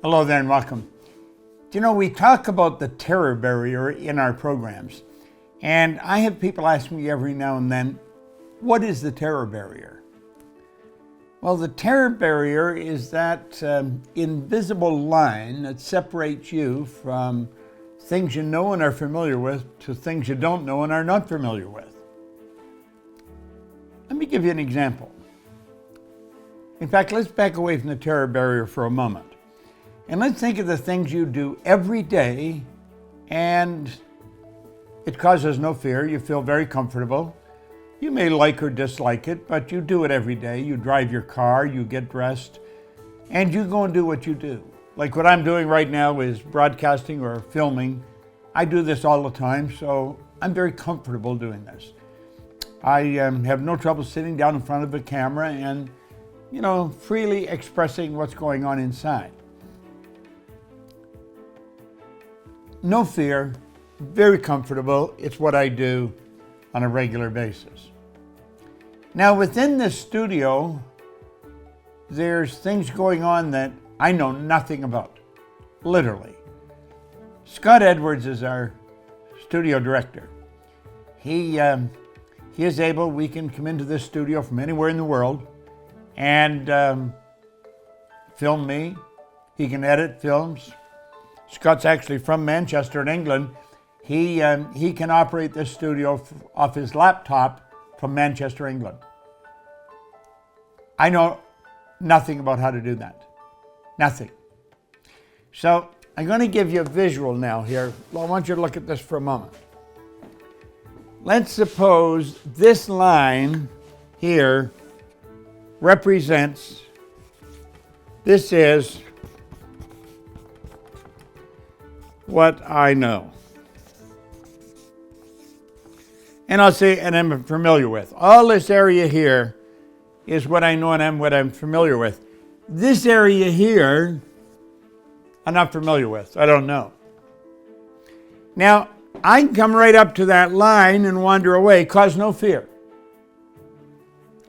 Hello there and welcome. We talk about the terror barrier in our programs, and I have people ask me every now and then, what is the terror barrier? Well, the terror barrier is that invisible line that separates you from things you know and are familiar with to things you don't know and are not familiar with. Let me give you an example. In fact, let's back away from the terror barrier for a moment. And let's think of the things you do every day and it causes no fear. You feel very comfortable. You may like or dislike it, but you do it every day. You drive your car, you get dressed, and you go and do what you do. Like what I'm doing right now is broadcasting or filming. I do this all the time, so I'm very comfortable doing this. I have no trouble sitting down in front of a camera and, freely expressing what's going on inside. No fear, very comfortable. It's what I do on a regular basis. Now within this studio, there's things going on that I know nothing about, literally. Scott Edwards is our studio director. He is able, we can come into this studio from anywhere in the world and film me. He can edit films. Scott's actually from Manchester in England. He can operate this studio off his laptop from Manchester, England. I know nothing about how to do that. Nothing. So I'm going to give you a visual now here. I want you to look at this for a moment. Let's suppose this line here represents, this is what I know. And I'll say, and I'm familiar with. All this area here is what I know and what I'm familiar with. This area here, I'm not familiar with. I don't know. Now, I can come right up to that line and wander away, cause no fear.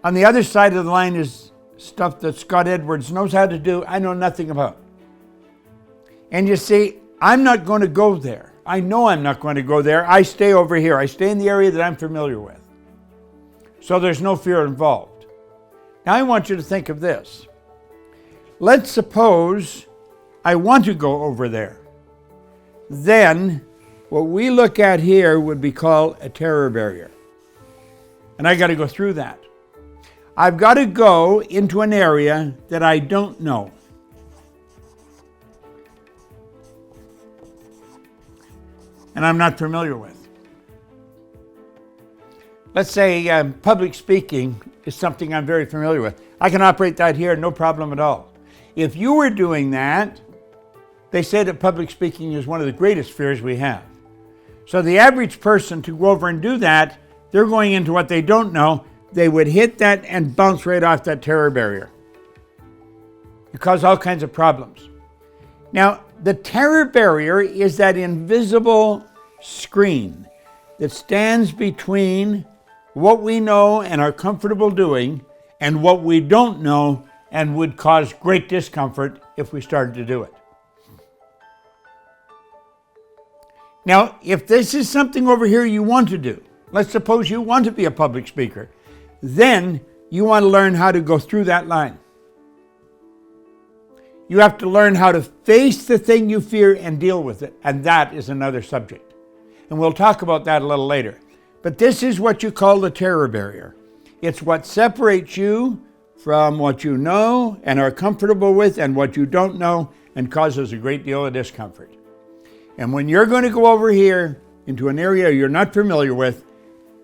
On the other side of the line is stuff that Scott Edwards knows how to do, I know nothing about. And you see, I'm not going to go there. I know I'm not going to go there. I stay over here. I stay in the area that I'm familiar with. So there's no fear involved. Now I want you to think of this. Let's suppose I want to go over there. Then what we look at here would be called a terror barrier. And I got to go through that. I've got to go into an area that I don't know. And I'm not familiar with. Let's say public speaking is something I'm very familiar with. I can operate that here, no problem at all. If you were doing that, they say that public speaking is one of the greatest fears we have. So the average person to go over and do that, they're going into what they don't know. They would hit that and bounce right off that terror barrier. It causes all kinds of problems. Now, the terror barrier is that invisible screen that stands between what we know and are comfortable doing and what we don't know and would cause great discomfort if we started to do it. Now, if this is something over here you want to do, let's suppose you want to be a public speaker, then you want to learn how to go through that line. You have to learn how to face the thing you fear and deal with it. And that is another subject. And we'll talk about that a little later. But this is what you call the terror barrier. It's what separates you from what you know and are comfortable with and what you don't know and causes a great deal of discomfort. And when you're going to go over here into an area you're not familiar with,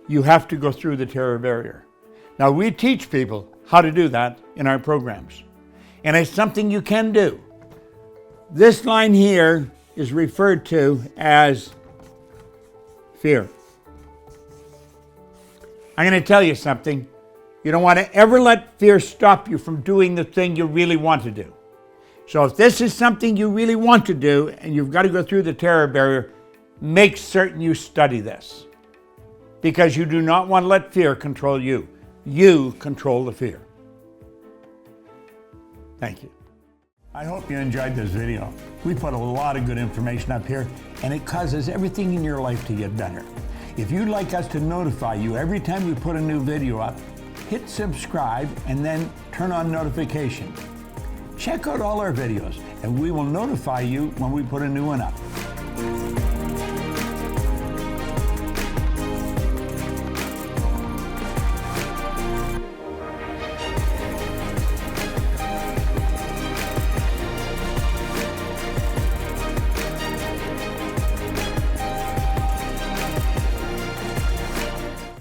you have to go through the terror barrier. Now, we teach people how to do that in our programs. And it's something you can do. This line here is referred to as fear. I'm going to tell you something. You don't want to ever let fear stop you from doing the thing you really want to do. So if this is something you really want to do and you've got to go through the terror barrier, make certain you study this. Because you do not want to let fear control you. You control the fear. Thank you. I hope you enjoyed this video. We put a lot of good information up here, and it causes everything in your life to get better. If you'd like us to notify you every time we put a new video up, hit subscribe and then turn on notification. Check out all our videos, and we will notify you when we put a new one up.